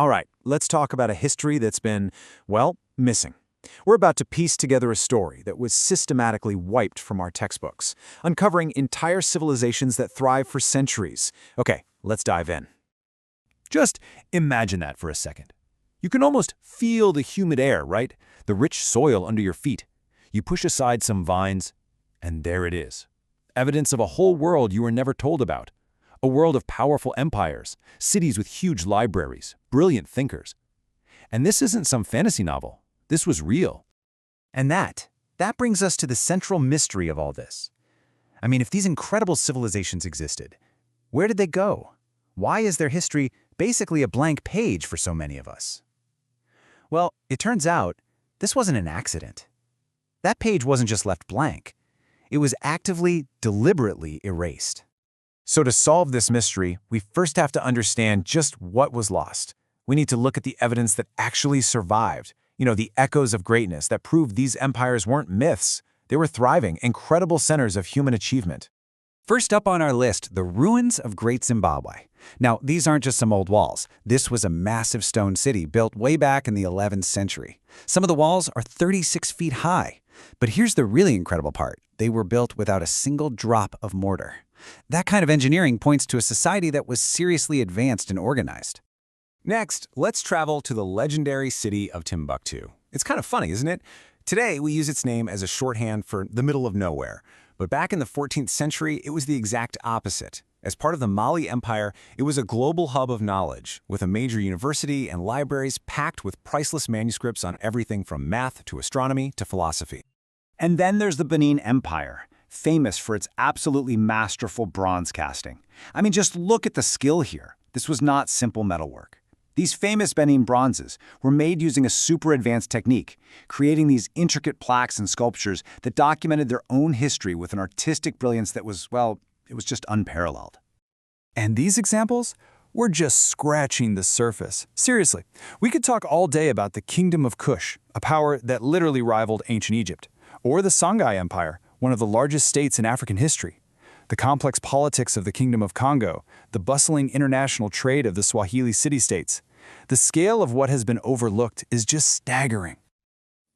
All right, let's talk about a history that's been, well, missing. We're about to piece together a story that was systematically wiped from our textbooks, uncovering entire civilizations that thrive for centuries. Okay, let's dive in. Just imagine that for a second. You can almost feel the humid air, right? The rich soil under your feet. You push aside some vines, and there it is. Evidence of a whole world you were never told about. A world of powerful empires, cities with huge libraries, brilliant thinkers. And this isn't some fantasy novel. This was real. And that brings us to the central mystery of all this. I mean, if these incredible civilizations existed, where did they go? Why is their history basically a blank page for so many of us? Well, it turns out this wasn't an accident. That page wasn't just left blank. It was actively, deliberately erased. So to solve this mystery, we first have to understand just what was lost. We need to look at the evidence that actually survived. The echoes of greatness that proved these empires weren't myths. They were thriving, incredible centers of human achievement. First up on our list, the ruins of Great Zimbabwe. Now, these aren't just some old walls. This was a massive stone city built way back in the 11th century. Some of the walls are 36 feet high. But here's the really incredible part. They were built without a single drop of mortar. That kind of engineering points to a society that was seriously advanced and organized. Next, let's travel to the legendary city of Timbuktu. It's kind of funny, isn't it? Today, we use its name as a shorthand for the middle of nowhere. But back in the 14th century, it was the exact opposite. As part of the Mali Empire, it was a global hub of knowledge, with a major university and libraries packed with priceless manuscripts on everything from math to astronomy to philosophy. And then there's the Benin Empire, famous for its absolutely masterful bronze casting. I mean, just look at the skill here. This was not simple metalwork. These famous Benin bronzes were made using a super advanced technique, creating these intricate plaques and sculptures that documented their own history with an artistic brilliance that was, well, it was just unparalleled. And these examples? We're just scratching the surface. Seriously, we could talk all day about the Kingdom of Kush, a power that literally rivaled ancient Egypt, or the Songhai Empire, one of the largest states in African history. The complex politics of the Kingdom of Congo, the bustling international trade of the Swahili city-states. The scale of what has been overlooked is just staggering.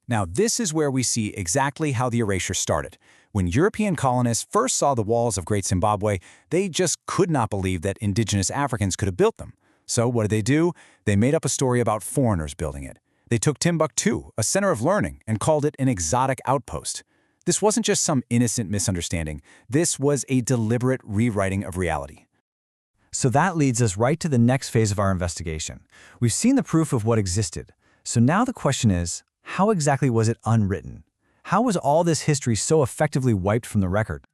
Now, this is where we see exactly how the erasure started. When European colonists first saw the walls of Great Zimbabwe, they just could not believe that indigenous Africans could have built them. So what did they do? They made up a story about foreigners building it. They took Timbuktu, a center of learning, and called it an exotic outpost. This wasn't just some innocent misunderstanding. This was a deliberate rewriting of reality. So that leads us right to the next phase of our investigation. We've seen the proof of what existed. So now the question is, how exactly was it unwritten? How was all this history so effectively wiped from the record?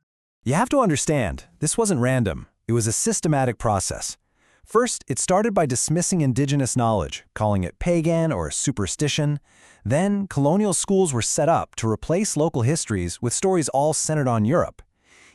You have to understand, this wasn't random. It was a systematic process. First, it started by dismissing indigenous knowledge, calling it pagan or superstition. Then, colonial schools were set up to replace local histories with stories all centered on Europe.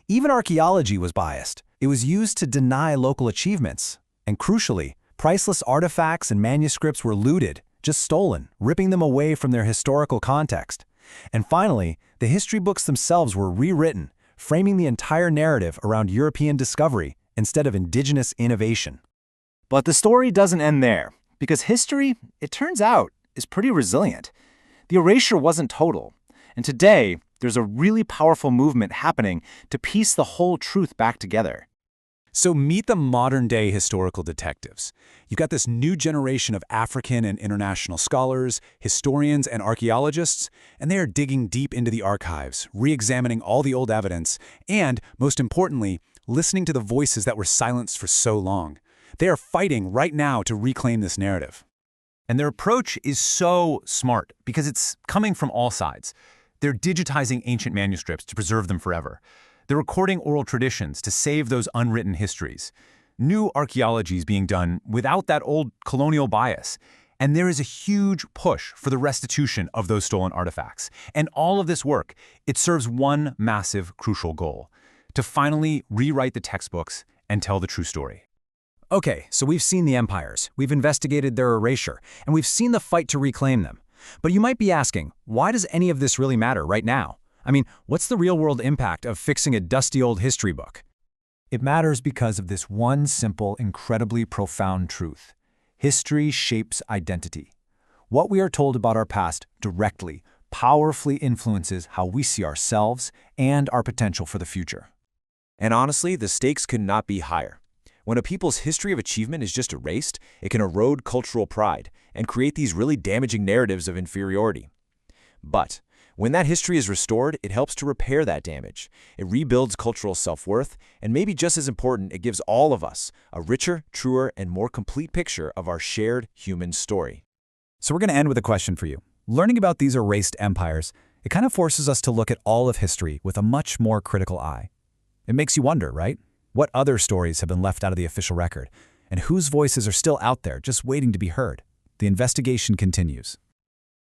Even archaeology was biased. It was used to deny local achievements. And crucially, priceless artifacts and manuscripts were looted, just stolen, ripping them away from their historical context. And finally, the history books themselves were rewritten, framing the entire narrative around European discovery instead of indigenous innovation. But the story doesn't end there, because history, it turns out, is pretty resilient. The erasure wasn't total, and today there's a really powerful movement happening to piece the whole truth back together. So meet the modern-day historical detectives. You've got this new generation of African and international scholars, historians, and archaeologists, and they are digging deep into the archives, re-examining all the old evidence, and, most importantly, listening to the voices that were silenced for so long. They are fighting right now to reclaim this narrative. And their approach is so smart because it's coming from all sides. They're digitizing ancient manuscripts to preserve them forever. They're recording oral traditions to save those unwritten histories. New archaeology is being done without that old colonial bias. And there is a huge push for the restitution of those stolen artifacts. And all of this work, it serves one massive, crucial goal: to finally rewrite the textbooks and tell the true story. Okay, so we've seen the empires, we've investigated their erasure, and we've seen the fight to reclaim them. But you might be asking, why does any of this really matter right now? I mean, what's the real-world impact of fixing a dusty old history book? It matters because of this one simple, incredibly profound truth. History shapes identity. What we are told about our past directly, powerfully influences how we see ourselves and our potential for the future. And honestly, the stakes could not be higher. When a people's history of achievement is just erased, it can erode cultural pride and create these really damaging narratives of inferiority. But when that history is restored, it helps to repair that damage. It rebuilds cultural self-worth, and maybe just as important, it gives all of us a richer, truer, and more complete picture of our shared human story. So we're going to end with a question for you. Learning about these erased empires, it kind of forces us to look at all of history with a much more critical eye. It makes you wonder, right? What other stories have been left out of the official record? And whose voices are still out there just waiting to be heard? The investigation continues.